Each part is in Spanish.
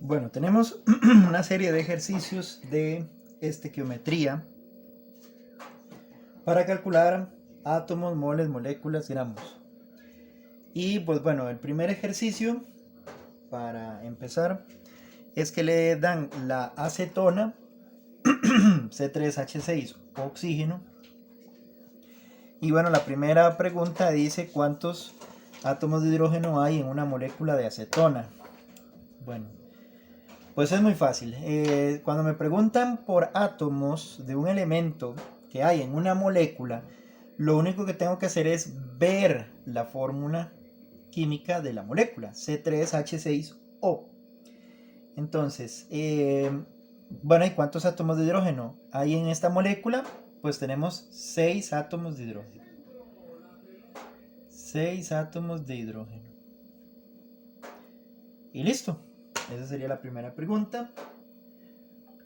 Bueno, tenemos una serie de ejercicios de estequiometría para calcular átomos, moles, moléculas, gramos. Y pues bueno, el primer ejercicio para empezar es que le dan la acetona, C3H6, oxígeno. Y bueno, la primera pregunta dice cuántos átomos de hidrógeno hay en una molécula de acetona. Bueno, pues es muy fácil. Cuando me preguntan por átomos de un elemento que hay en una molécula, lo único que tengo que hacer es ver la fórmula química de la molécula, C3H6O. Entonces, bueno, ¿y cuántos átomos de hidrógeno hay en esta molécula? Pues tenemos 6 átomos de hidrógeno. 6 átomos de hidrógeno. Y listo. Esa sería la primera pregunta.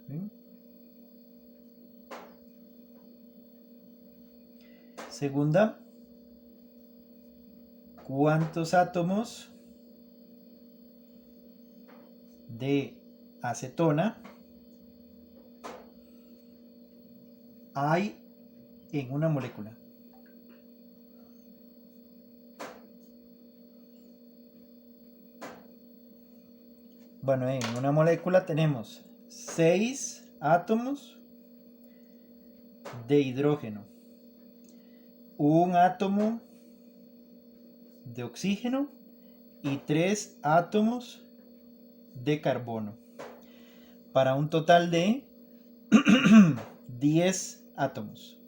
¿Sí? Segunda, ¿cuántos átomos de acetona hay en una molécula? Bueno, en una molécula tenemos 6 átomos de hidrógeno, un átomo de oxígeno y 3 átomos de carbono, para un total de 10 átomos.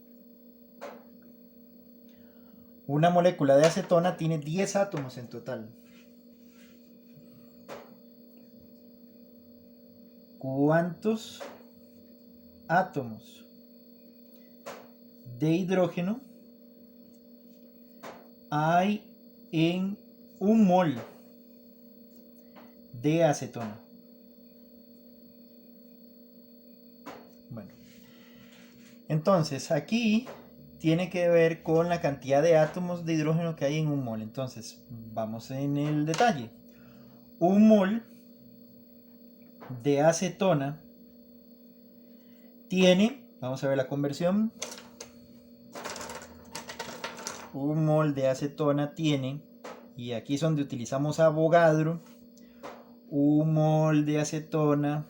Una molécula de acetona tiene 10 átomos en total. ¿Cuántos átomos de hidrógeno hay en un mol de acetona? Bueno, entonces aquí tiene que ver con la cantidad de átomos de hidrógeno que hay en un mol. Entonces, vamos en el detalle. Un mol de acetona tiene, vamos a ver la conversión. Un mol de acetona tiene, y aquí es donde utilizamos Avogadro, un mol de acetona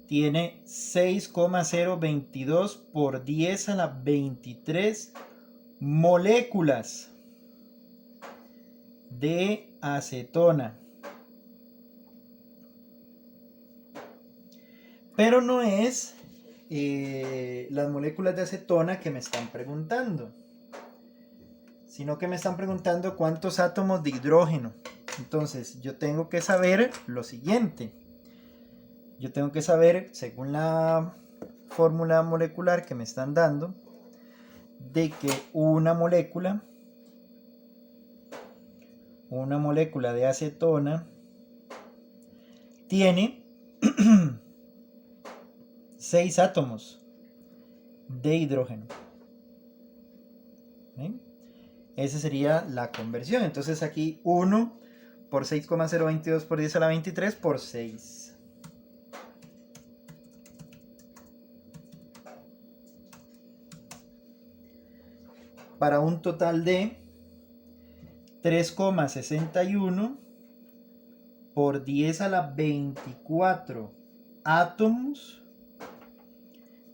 tiene 6,022 por 10 a la 23 moléculas de acetona. Pero no es las moléculas de acetona que me están preguntando, sino que me están preguntando cuántos átomos de hidrógeno. Entonces yo tengo que saber lo siguiente. Yo tengo que saber, según la fórmula molecular que me están dando, de que una molécula de acetona tiene 6 átomos de hidrógeno. ¿Sí? Esa sería la conversión. Entonces aquí 1 por 6,022 por 10 a la 23 por 6. Para un total de 3,61 por 10 a la 24 átomos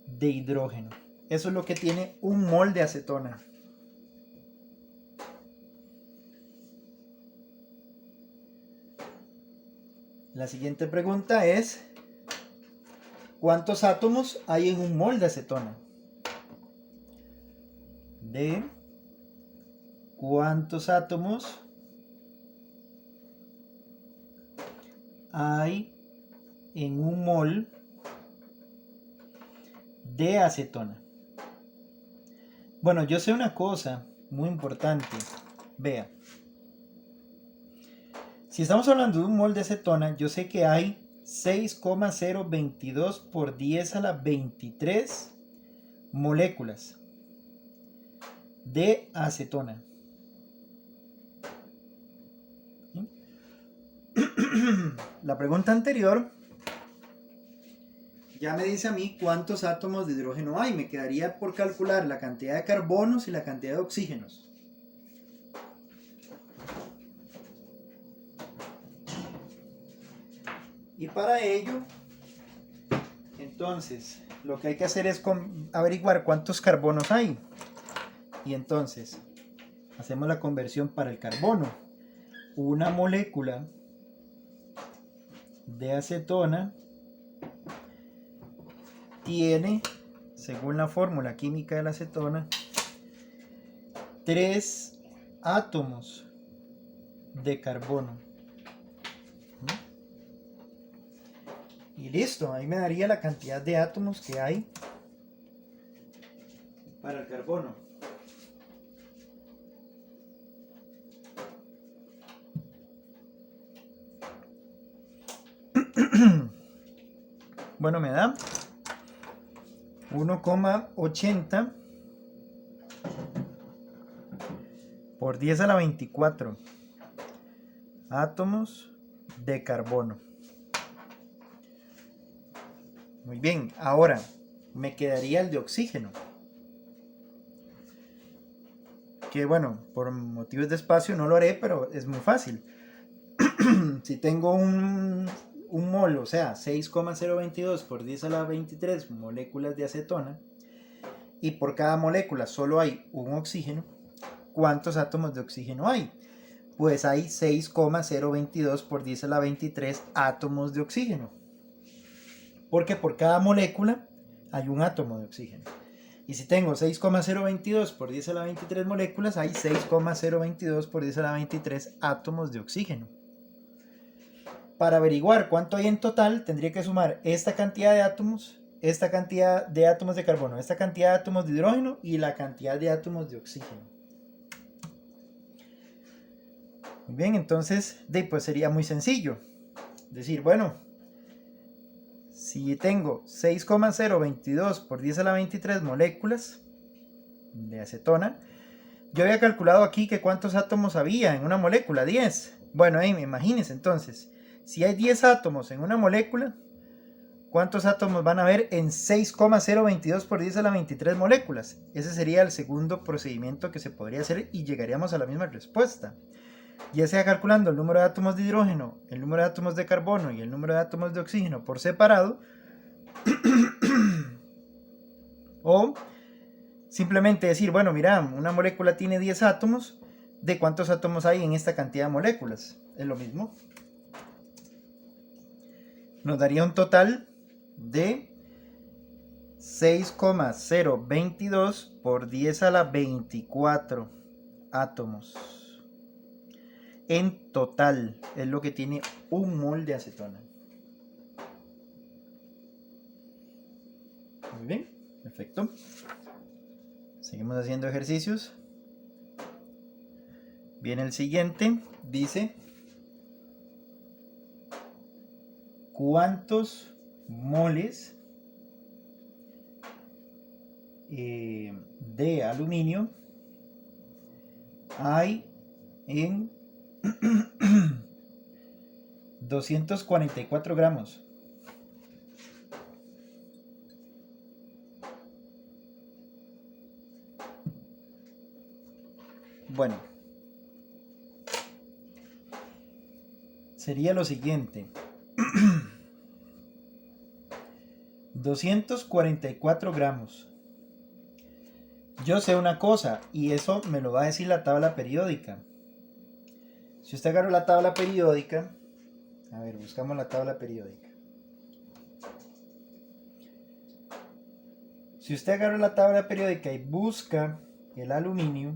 de hidrógeno. Eso es lo que tiene un mol de acetona. La siguiente pregunta es, ¿cuántos átomos hay en un mol de acetona? De ¿cuántos átomos hay en un mol de acetona? Bueno, yo sé una cosa muy importante. Vea, si estamos hablando de un mol de acetona, yo sé que hay 6,022 por 10 a la 23 moléculas de acetona. ¿Sí? la pregunta anterior ya me dice a mí cuántos átomos de hidrógeno hay. Me quedaría por calcular la cantidad de carbonos y la cantidad de oxígenos. Y para ello, entonces, lo que hay que hacer es averiguar cuántos carbonos hay. Y entonces, hacemos la conversión para el carbono. Una molécula de acetona tiene, según la fórmula química de la acetona, 3 átomos de carbono. Y listo, ahí me daría la cantidad de átomos que hay para el carbono. Bueno, me da 1,80 por 10 a la 24 átomos de carbono. Muy bien, ahora me quedaría el de oxígeno. Que bueno, por motivos de espacio no lo haré, pero es muy fácil. Si tengo un mol, o sea, 6,022 por 10 a la 23 moléculas de acetona, y por cada molécula solo hay un oxígeno, ¿cuántos átomos de oxígeno hay? Pues hay 6,022 por 10 a la 23 átomos de oxígeno. Porque por cada molécula hay un átomo de oxígeno. Y si tengo 6,022 por 10 a la 23 moléculas, hay 6,022 por 10 a la 23 átomos de oxígeno. Para averiguar cuánto hay en total, tendría que sumar esta cantidad de átomos, esta cantidad de átomos de carbono, esta cantidad de átomos de hidrógeno y la cantidad de átomos de oxígeno. Muy bien, entonces pues sería muy sencillo. Decir, bueno, si tengo 6,022 por 10 a la 23 moléculas de acetona, yo había calculado aquí que cuántos átomos había en una molécula, 10. Bueno, imagínense entonces, si hay 10 átomos en una molécula, ¿cuántos átomos van a haber en 6,022 por 10 a la 23 moléculas? Ese sería el segundo procedimiento que se podría hacer y llegaríamos a la misma respuesta. Ya sea calculando el número de átomos de hidrógeno, el número de átomos de carbono y el número de átomos de oxígeno por separado, o simplemente decir, bueno, mira, una molécula tiene 10 átomos, ¿de cuántos átomos hay en esta cantidad de moléculas? Es lo mismo. Nos daría un total de 6,022 por 10 a la 24 átomos. En total es lo que tiene un mol de acetona. Muy bien, perfecto. Seguimos haciendo ejercicios. Viene el siguiente, dice: ¿cuántos moles de aluminio hay en 244 gramos? Bueno, sería lo siguiente. 244 gramos. Yo sé una cosa, y eso me lo va a decir la tabla periódica. Si usted agarra la tabla periódica, a ver, buscamos la tabla periódica. Si usted agarra la tabla periódica y busca el aluminio,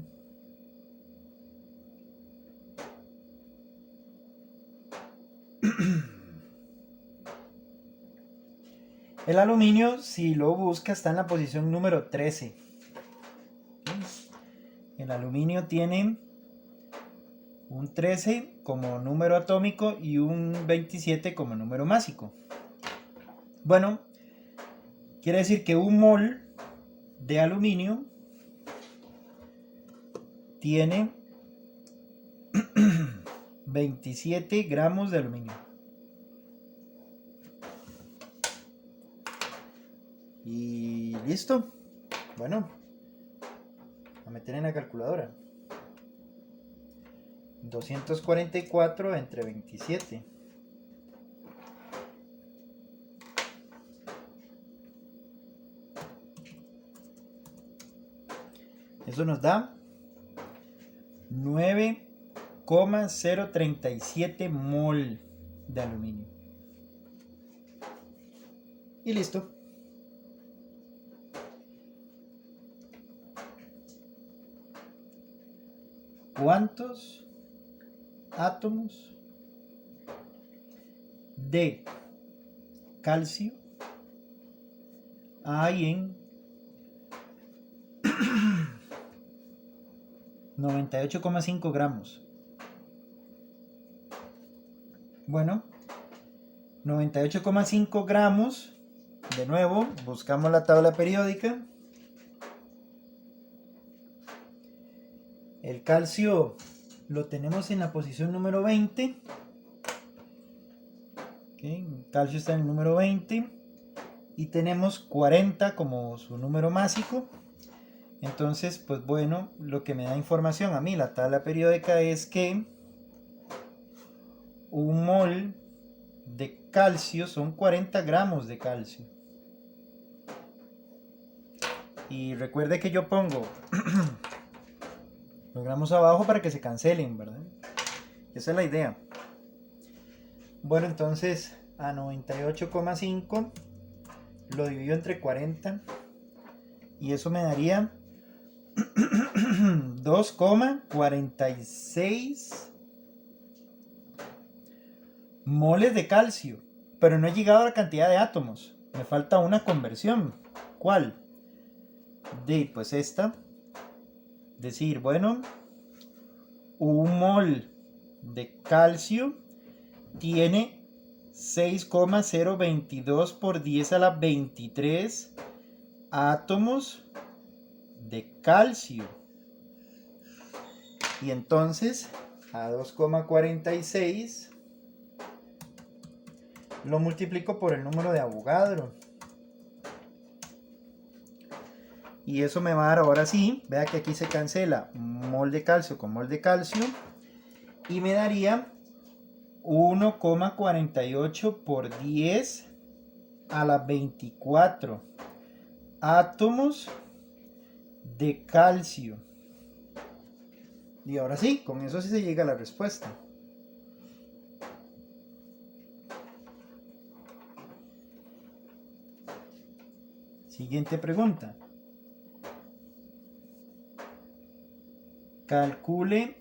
el aluminio, si lo busca, está en la posición número 13. El aluminio tiene un 13 como número atómico y un 27 como número másico. Bueno, quiere decir que un mol de aluminio tiene 27 gramos de aluminio. Y listo. Bueno, a meter en la calculadora. 244 entre 27. Eso nos da 9,037 mol de aluminio. Y listo. ¿Cuántos átomos de calcio hay en 98,5 gramos? Bueno, 98,5 gramos. De nuevo, buscamos la tabla periódica. El calcio lo tenemos en la posición número 20. El calcio está en el número 20. Y tenemos 40 como su número másico. Entonces, pues bueno, lo que me da información a mí, la tabla periódica, es que un mol de calcio son 40 gramos de calcio. Y recuerde que yo pongo los gramos abajo para que se cancelen, ¿verdad? Esa es la idea. Bueno, entonces a 98,5 lo divido entre 40 y eso me daría 2,46 moles de calcio. Pero no he llegado a la cantidad de átomos. Me falta una conversión. ¿Cuál? Pues esta. Decir, bueno, un mol de calcio tiene 6,022 por 10 a la 23 átomos de calcio. Y entonces a 2,46 lo multiplico por el número de Avogadro. Y eso me va a dar ahora sí, vea que aquí se cancela mol de calcio con mol de calcio. Y me daría 1,48 por 10 a la 24 átomos de calcio. Y ahora sí, con eso sí se llega a la respuesta. Siguiente pregunta. Calcule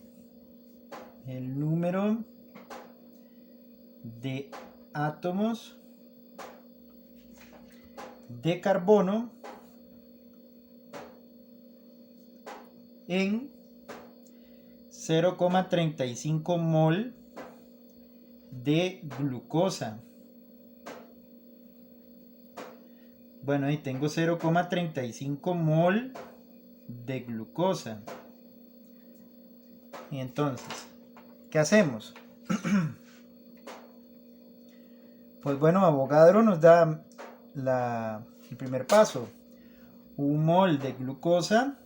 el número de átomos de carbono en 0,35 mol de glucosa. Bueno, ahí tengo 0,35 mol de glucosa. Y entonces, ¿qué hacemos? Pues bueno, Avogadro nos da el primer paso. Un mol de glucosa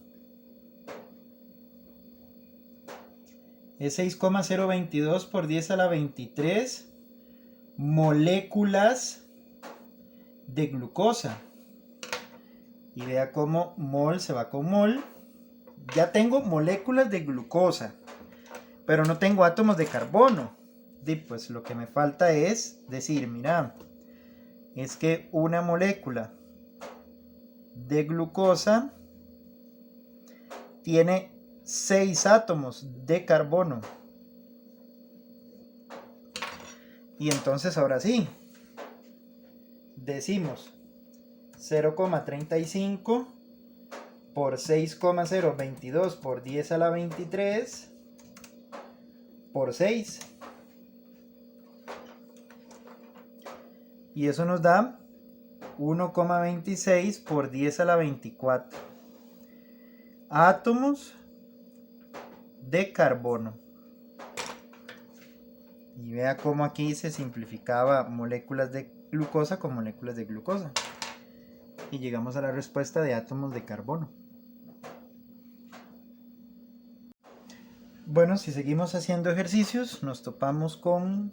es 6,022 por 10 a la 23 moléculas de glucosa. Y vea cómo mol se va con mol. Ya tengo moléculas de glucosa, pero no tengo átomos de carbono. Y pues lo que me falta es decir, mira, es que una molécula de glucosa tiene 6 átomos de carbono. Y entonces ahora sí, decimos 0,35 por 6,022 por 10 a la 23 por 6. Y eso nos da 1,26 por 10 a la 24 átomos de carbono. Y vea cómo aquí se simplificaba moléculas de glucosa con moléculas de glucosa. y llegamos a la respuesta de átomos de carbono. Bueno, si seguimos haciendo ejercicios, nos topamos con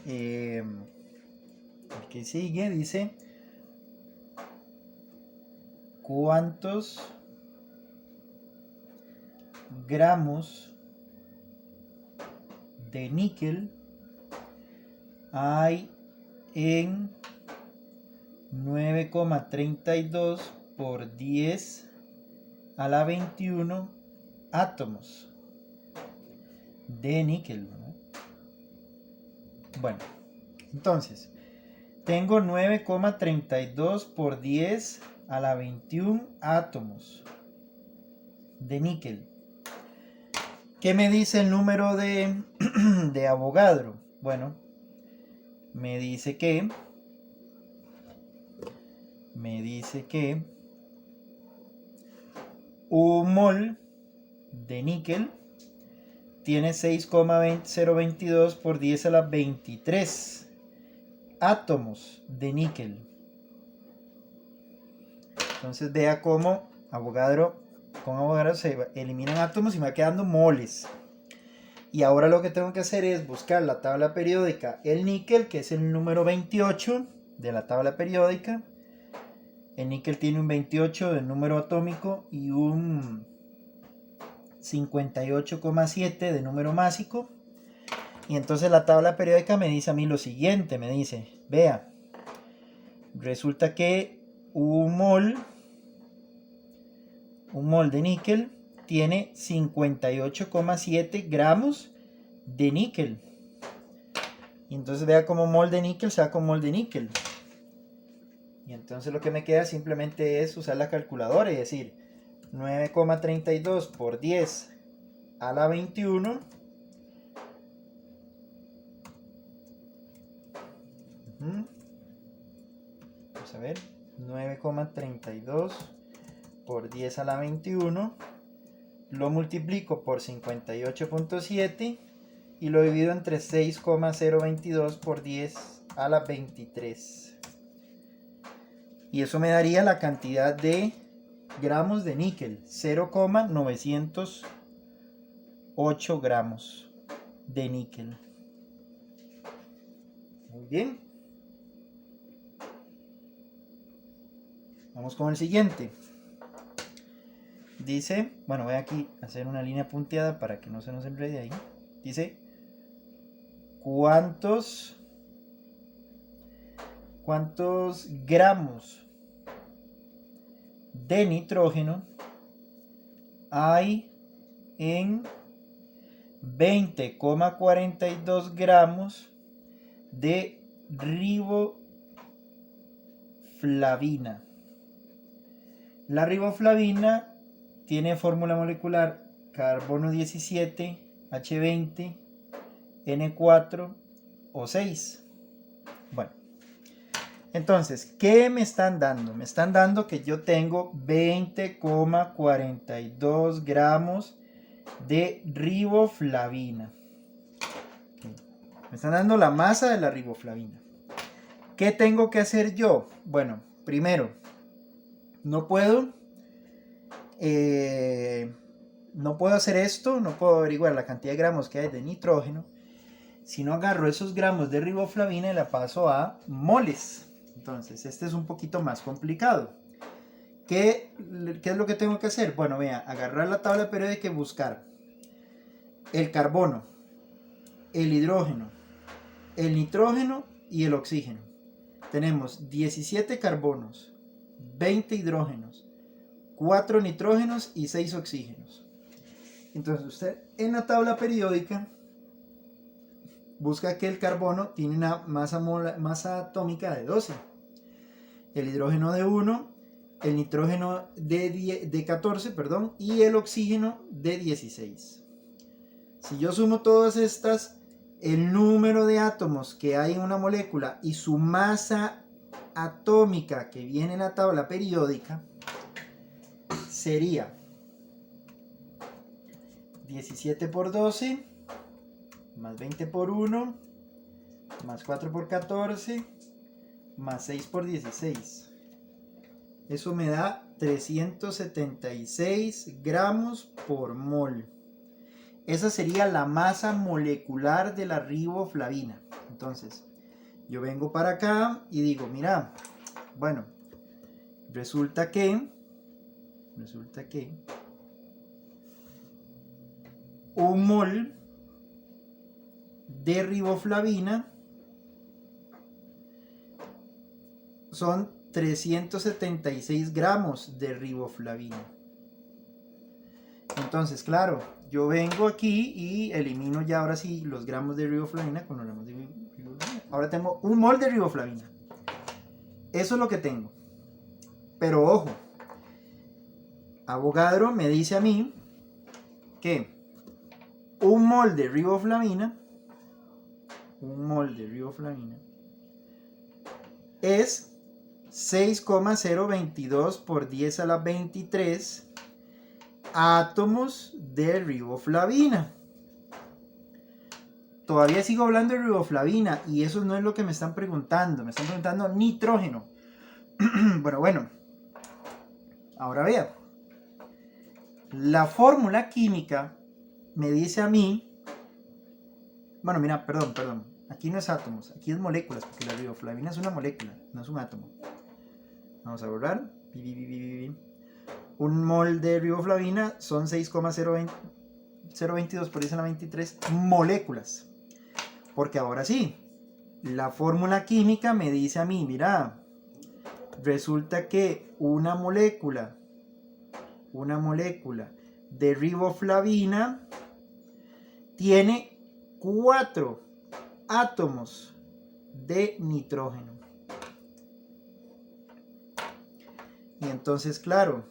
el que sigue. Dice: ¿cuántos gramos de níquel hay en 9,32 por 10 a la 21 átomos de níquel, ¿no? Bueno, entonces tengo 9,32 por 10 a la 21 átomos de níquel. ¿Qué me dice el número de Avogadro? Bueno, me dice que un mol de níquel tiene 6,022 por 10 a la 23 átomos de níquel. Entonces vea cómo con Avogadro se eliminan átomos y me va quedando moles. Y ahora lo que tengo que hacer es buscar la tabla periódica, el níquel, que es el número 28 de la tabla periódica. El níquel tiene un 28 de número atómico y un 58,7 de número másico. Y entonces la tabla periódica me dice a mí lo siguiente, me dice, vea, resulta que un mol de níquel tiene 58,7 gramos de níquel. Y entonces vea como mol de níquel saca un mol de níquel. Y entonces lo que me queda simplemente es usar la calculadora y decir 9,32 por 10 a la 21. Vamos a ver, 9,32 por 10 a la 21. Lo multiplico por 58,7 y lo divido entre 6,022 por 10 a la 23. Y eso me daría la cantidad de gramos de níquel, 0,908 gramos de níquel. Muy bien. Vamos con el siguiente. Dice, bueno, voy aquí a hacer una línea punteada para que no se nos enrede ahí. Dice, ¿cuántos gramos de nitrógeno hay en 20,42 gramos de riboflavina? La riboflavina tiene fórmula molecular carbono 17, H20, N4, O6. Bueno, entonces, ¿qué me están dando? Me están dando que yo tengo 20,42 gramos de riboflavina. Me están dando la masa de la riboflavina. ¿Qué tengo que hacer yo? Bueno, primero, no puedo hacer esto, no puedo averiguar la cantidad de gramos que hay de nitrógeno, si no agarro esos gramos de riboflavina y la paso a moles. Entonces, este es un poquito más complicado. ¿Qué es lo que tengo que hacer? Bueno, vea, agarrar la tabla periódica y buscar el carbono, el hidrógeno, el nitrógeno y el oxígeno. Tenemos 17 carbonos, 20 hidrógenos, 4 nitrógenos y 6 oxígenos. Entonces usted en la tabla periódica busca que el carbono tiene una masa atómica de 12, el hidrógeno de 1, el nitrógeno de 14, y el oxígeno de 16. Si yo sumo todas estas, el número de átomos que hay en una molécula y su masa atómica que viene en la tabla periódica sería 17 por 12 más 20 por 1 más 4 por 14 más 6 por 16. Eso me da 376 gramos por mol. Esa sería la masa molecular de la riboflavina. Entonces, yo vengo para acá y digo, mira, bueno, resulta que un mol de riboflavina son 376 gramos de riboflavina. Entonces, claro, yo vengo aquí y elimino ya ahora sí los gramos de riboflavina con los gramos de riboflavina. Ahora tengo un mol de riboflavina. Eso es lo que tengo. Pero ojo, Avogadro me dice a mí que un mol de riboflavina es 6,022 por 10 a la 23 átomos de riboflavina. Todavía sigo hablando de riboflavina y eso no es lo que me están preguntando. Me están preguntando nitrógeno. Bueno. Ahora vea. La fórmula química me dice a mí... Bueno, mira, perdón. Aquí no es átomos, aquí es moléculas, porque la riboflavina es una molécula, no es un átomo. Vamos a borrar. Un mol de riboflavina son 6,022 por 10 a la 23 moléculas. Porque ahora sí, la fórmula química me dice a mí, mira, resulta que una molécula de riboflavina tiene 4 átomos de nitrógeno. Y entonces, claro,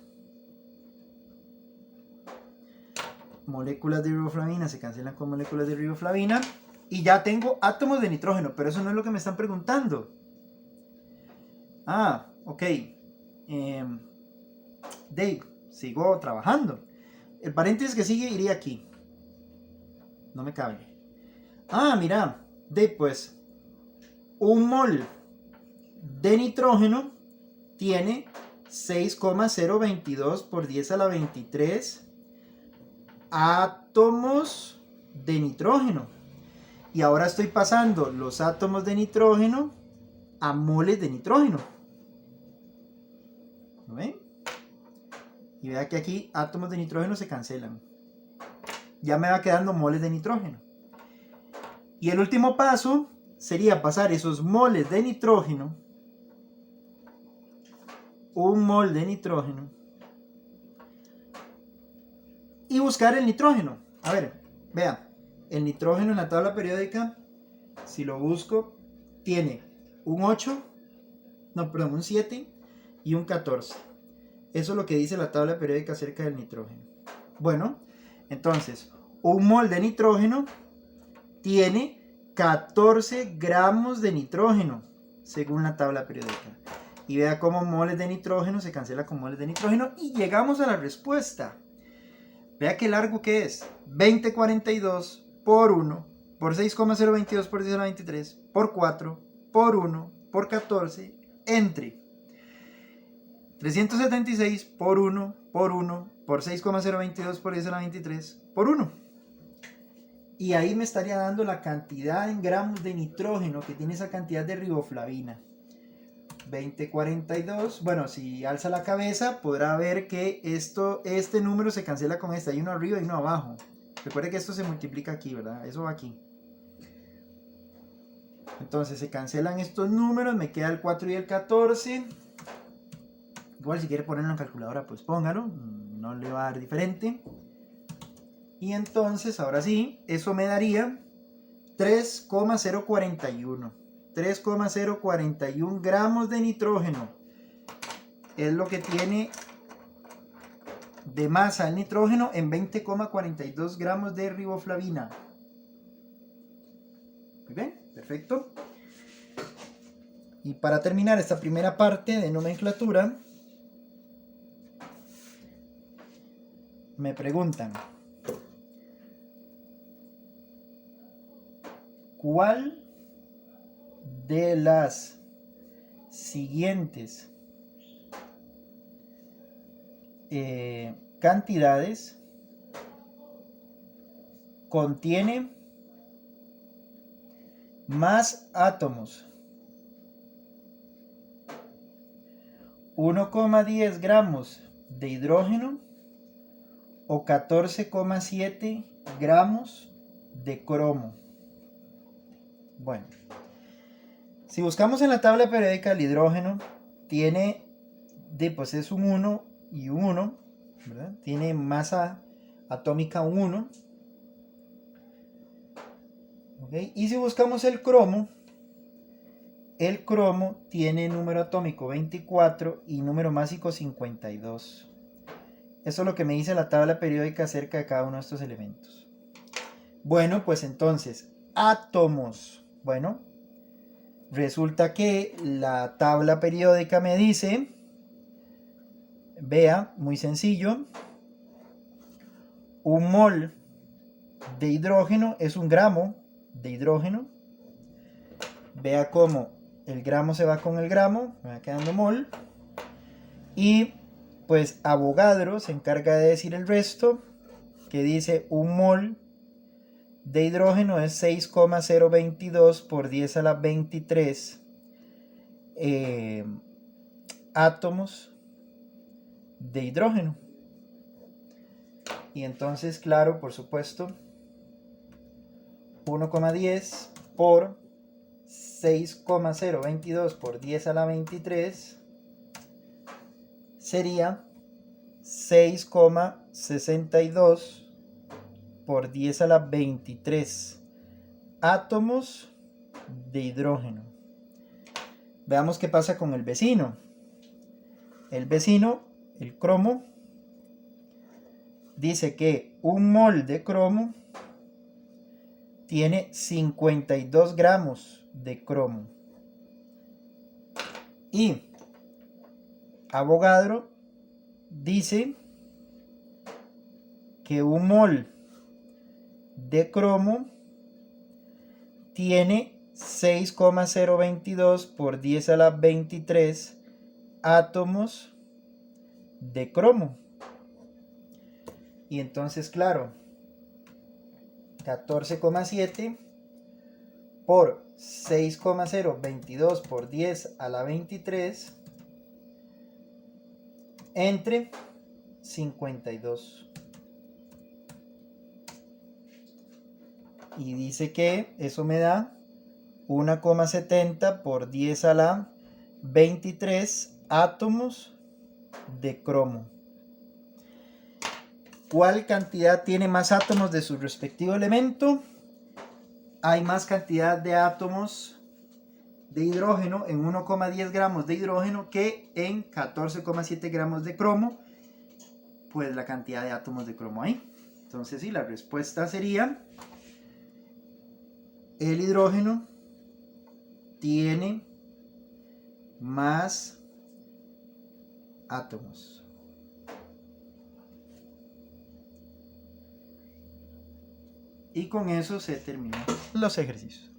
moléculas de riboflavina se cancelan con moléculas de riboflavina y ya tengo átomos de nitrógeno, pero eso no es lo que me están preguntando. Ah, ok. Dave, sigo trabajando. El paréntesis que sigue iría aquí. No me cabe. Ah, mira, Dave, pues un mol de nitrógeno tiene 6,022 por 10 a la 23 átomos de nitrógeno. Y ahora estoy pasando los átomos de nitrógeno a moles de nitrógeno. ¿Lo ven? Y vea que aquí átomos de nitrógeno se cancelan. Ya me va quedando moles de nitrógeno. Y el último paso sería pasar esos moles de nitrógeno, un mol de nitrógeno, y buscar el nitrógeno. A ver, vea, el nitrógeno en la tabla periódica, si lo busco, tiene un 7 y un 14. Eso es lo que dice la tabla periódica acerca del nitrógeno. Bueno, entonces, un mol de nitrógeno tiene 14 gramos de nitrógeno, según la tabla periódica. Y vea cómo moles de nitrógeno se cancela con moles de nitrógeno y llegamos a la respuesta. Vea qué largo que es. 2042 por 1 por 6,022 por 10 a la 23 por 4 por 1 por 14 entre 376 por 1 por 1 por 6,022 por 10 a la 23 por 1. Y ahí me estaría dando la cantidad en gramos de nitrógeno que tiene esa cantidad de riboflavina. 2042. Bueno, si alza la cabeza podrá ver que este número se cancela con este. Hay uno arriba y uno abajo. Recuerde que esto se multiplica aquí, ¿verdad? Eso va aquí. Entonces se cancelan estos números. Me queda el 4 y el 14. Igual si quiere ponerlo en calculadora, pues póngalo. No le va a dar diferente. Y entonces, ahora sí, eso me daría 3,041. 3,041 gramos de nitrógeno. Es lo que tiene de masa el nitrógeno en 20,42 gramos de riboflavina. Muy bien, perfecto. Y para terminar esta primera parte de nomenclatura, me preguntan, ¿cuál de las siguientes cantidades contiene más átomos. 1,10 gramos de hidrógeno o 14,7 gramos de cromo. Bueno, si buscamos en la tabla periódica el hidrógeno, tiene, pues es un 1 y un 1, ¿verdad? Tiene masa atómica 1. ¿Okay? Y si buscamos el cromo tiene número atómico 24 y número másico 52. Eso es lo que me dice la tabla periódica acerca de cada uno de estos elementos. Bueno, pues entonces, átomos. Bueno, resulta que la tabla periódica me dice, vea, muy sencillo, un mol de hidrógeno es un gramo de hidrógeno. Vea cómo el gramo se va con el gramo, me va quedando mol. Y pues Avogadro se encarga de decir el resto, que dice un mol de hidrógeno es 6,022 por 10 a la 23 átomos de hidrógeno. Y entonces, claro, por supuesto, 1,10 por 6,022 por 10 a la 23 sería 6,62 por 10 a la 23 átomos de hidrógeno. Veamos qué pasa con el vecino. El vecino, el cromo, dice que un mol de cromo tiene 52 gramos de cromo. Y Avogadro dice que un mol de cromo tiene 6,022 por 10 a la 23 átomos de cromo. Y entonces, claro, 14,7 por 6,022 por 10 a la 23 entre 52. Y dice que eso me da 1,70 por 10 a la 23 átomos de cromo. ¿Cuál cantidad tiene más átomos de su respectivo elemento? Hay más cantidad de átomos de hidrógeno en 1,10 gramos de hidrógeno que en 14,7 gramos de cromo. Pues la cantidad de átomos de cromo ahí. Entonces sí, la respuesta sería: el hidrógeno tiene más átomos. Y con eso se terminan los ejercicios.